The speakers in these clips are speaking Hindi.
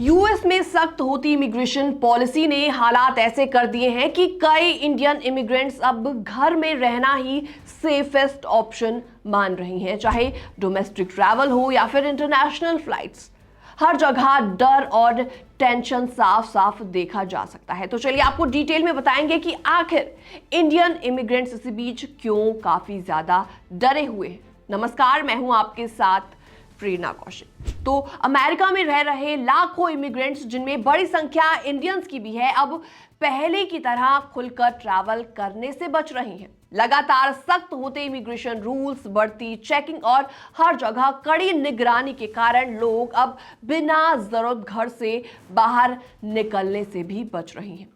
यूएस में सख्त होती इमिग्रेशन पॉलिसी ने हालात ऐसे कर दिए हैं कि कई इंडियन इमिग्रेंट्स अब घर में रहना ही सेफेस्ट ऑप्शन मान रही हैं, चाहे डोमेस्टिक ट्रैवल हो या फिर इंटरनेशनल फ्लाइट्स। हर जगह डर और टेंशन साफ साफ देखा जा सकता है। तो चलिए आपको डिटेल में बताएंगे कि आखिर इंडियन इमिग्रेंट्स इसी बीच क्यों काफी ज्यादा डरे हुए हैं। नमस्कार, मैं हूं आपके साथ प्रेरणा कौशिक। तो अमेरिका में रह रहे लाखों इमिग्रेंट्स, जिनमें बड़ी संख्या इंडियंस की भी है, अब पहले की तरह खुलकर ट्रैवल करने से बच रही हैं। लगातार सख्त होते इमिग्रेशन रूल्स, बढ़ती चेकिंग और हर जगह कड़ी निगरानी के कारण लोग अब बिना जरूरत घर से बाहर निकलने से भी बच रही हैं।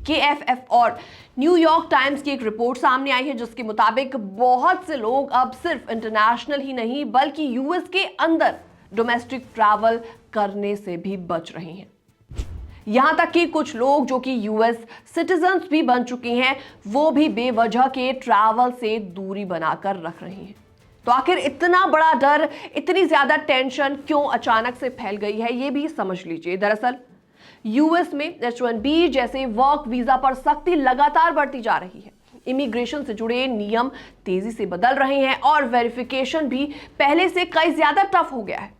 KFF और न्यूयॉर्क टाइम्स की एक रिपोर्ट सामने आई है, जिसके मुताबिक बहुत से लोग अब सिर्फ इंटरनेशनल ही नहीं बल्कि यूएस के अंदर डोमेस्टिक ट्रैवल करने से भी बच रहे हैं। यहां तक कि कुछ लोग जो कि यूएस सिटीजन्स भी बन चुके हैं, वो भी बेवजह के ट्रैवल से दूरी बनाकर रख रहे हैं। तो आखिर इतना बड़ा डर, इतनी ज्यादा टेंशन क्यों अचानक से फैल गई है, ये भी समझ लीजिए। दरअसल यूएस में H-1B जैसे वर्क वीजा पर सख्ती लगातार बढ़ती जा रही है। इमिग्रेशन से जुड़े नियम तेजी से बदल रहे हैं और वेरिफिकेशन भी पहले से कई ज्यादा टफ हो गया है।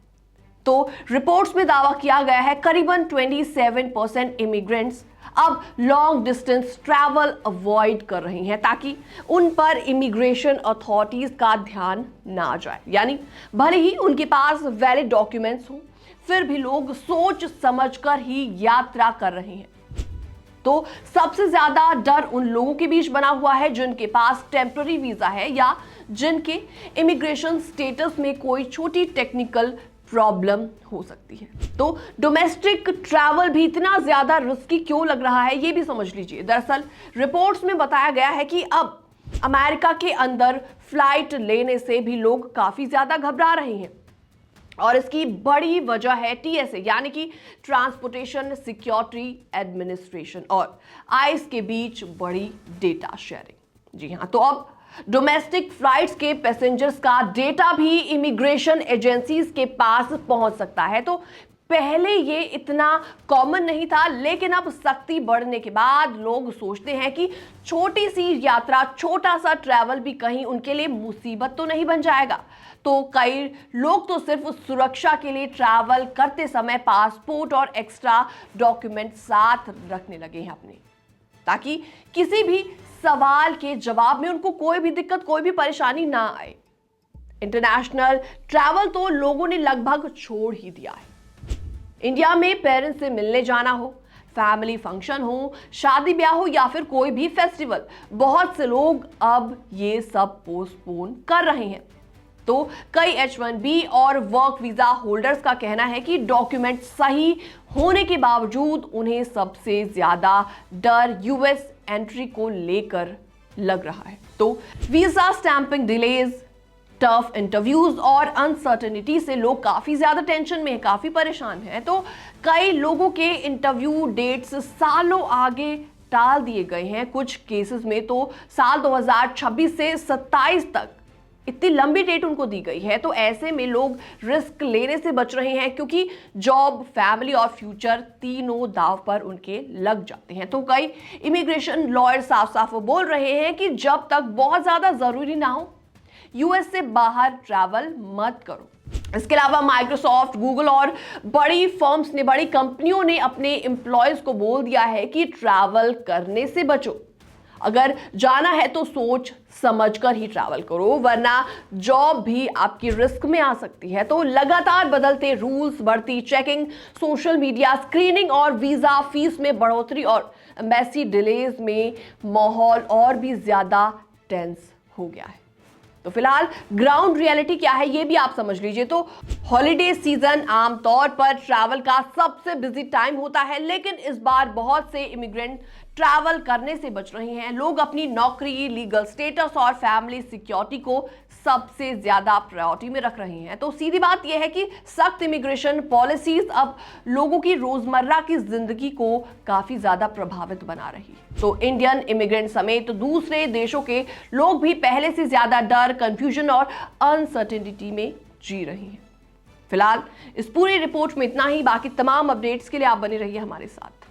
तो रिपोर्ट्स में दावा किया गया है करीबन 27% इमिग्रेंट्स अब लॉन्ग डिस्टेंस ट्रैवल अवॉइड कर रही हैं, ताकि उन पर इमिग्रेशन अथॉरिटीज का ध्यान ना जाए। यानी भले ही उनके पास वैलिड डॉक्यूमेंट्स हो, फिर भी लोग सोच समझकर ही यात्रा कर रहे हैं। तो सबसे ज्यादा डर उन लोगों के बीच बना हुआ है जिनके पास टेम्पररी वीजा है या जिनके इमिग्रेशन स्टेटस में कोई छोटी टेक्निकल प्रॉब्लम हो सकती है। तो डोमेस्टिक ट्रैवल भी इतना ज्यादा रिस्की क्यों लग रहा है, ये भी समझ लीजिए। दरअसल रिपोर्ट्स में बताया गया है कि अब अमेरिका के अंदर फ्लाइट लेने से भी लोग काफी ज्यादा घबरा रहे हैं, और इसकी बड़ी वजह है TSA यानी कि ट्रांसपोर्टेशन सिक्योरिटी एडमिनिस्ट्रेशन और आइस के बीच बड़ी डेटा शेयरिंग। जी हाँ, तो अब डोमेस्टिक फ्लाइट्स के पैसेंजर्स का डेटा भी इमिग्रेशन एजेंसीज के पास पहुंच सकता है। तो पहले ये इतना कॉमन नहीं था, लेकिन अब सख्ती बढ़ने के बाद लोग सोचते हैं कि छोटी सी यात्रा, छोटा सा ट्रैवल भी कहीं उनके लिए मुसीबत तो नहीं बन जाएगा। तो कई लोग तो सिर्फ सुरक्षा के लिए ट्रैवल करते समय पासपोर्ट और एक्स्ट्रा डॉक्यूमेंट साथ रखने लगे हैं अपने, ताकि किसी भी सवाल के जवाब में उनको कोई भी दिक्कत, कोई भी परेशानी ना आए। इंटरनेशनल ट्रैवल तो लोगों ने लगभग छोड़ ही दिया है। इंडिया में पेरेंट्स से मिलने जाना हो, फैमिली फंक्शन हो, शादी ब्याह हो या फिर कोई भी फेस्टिवल, बहुत से लोग अब ये सब पोस्टपोन कर रहे हैं। तो कई H-1B और वर्क वीजा होल्डर्स का कहना है कि डॉक्यूमेंट सही होने के बावजूद उन्हें सबसे ज्यादा डर यूएस एंट्री को लेकर लग रहा है। तो visa stamping delays, tough interviews और अनसर्टेनिटी से लोग काफी ज्यादा टेंशन में हैं, काफी परेशान हैं। तो कई लोगों के इंटरव्यू डेट्स सालों आगे टाल दिए गए हैं। कुछ केसेस में तो साल 2026 से 27 तक इतनी लंबी डेट उनको दी गई है। तो ऐसे में लोग रिस्क लेने से बच रहे हैं, क्योंकि जॉब, फैमिली और फ्यूचर तीनों दाव पर उनके लग जाते हैं। तो कई इमिग्रेशन लॉयर साफ साफ बोल रहे हैं कि जब तक बहुत ज्यादा जरूरी ना हो, यूएस से बाहर ट्रैवल मत करो। इसके अलावा माइक्रोसॉफ्ट, गूगल और बड़ी फर्म्स ने, बड़ी कंपनियों ने अपने एम्प्लॉयज को बोल दिया है कि ट्रैवल करने से बचो। अगर जाना है तो सोच समझकर ही ट्रैवल करो, वरना जॉब भी आपकी रिस्क में आ सकती है। तो लगातार बदलते रूल्स, बढ़ती चेकिंग, सोशल मीडिया स्क्रीनिंग और वीजा फीस में बढ़ोतरी और एम्बेसी डिलेज में माहौल और भी ज्यादा टेंस हो गया है। तो फिलहाल ग्राउंड रियलिटी क्या है, ये भी आप समझ लीजिए। तो हॉलिडे सीजन आमतौर पर ट्रैवल का सबसे बिजी टाइम होता है, लेकिन इस बार बहुत से इमिग्रेंट ट्रैवल करने से बच रहे हैं। लोग अपनी नौकरी, लीगल स्टेटस और फैमिली सिक्योरिटी को सबसे ज्यादा प्रायोरिटी में रख रहे हैं। तो सीधी बात यह है कि सख्त इमिग्रेशन पॉलिसीज अब लोगों की रोजमर्रा की जिंदगी को काफी ज्यादा प्रभावित बना रही है। तो इंडियन इमिग्रेंट समेत दूसरे देशों के लोग भी पहले से ज्यादा डर, कंफ्यूजन और अनसर्टेनिटी में जी रहे हैं। फिलहाल इस पूरी रिपोर्ट में इतना ही। बाकी तमाम अपडेट्स के लिए आप बने रहिए हमारे साथ।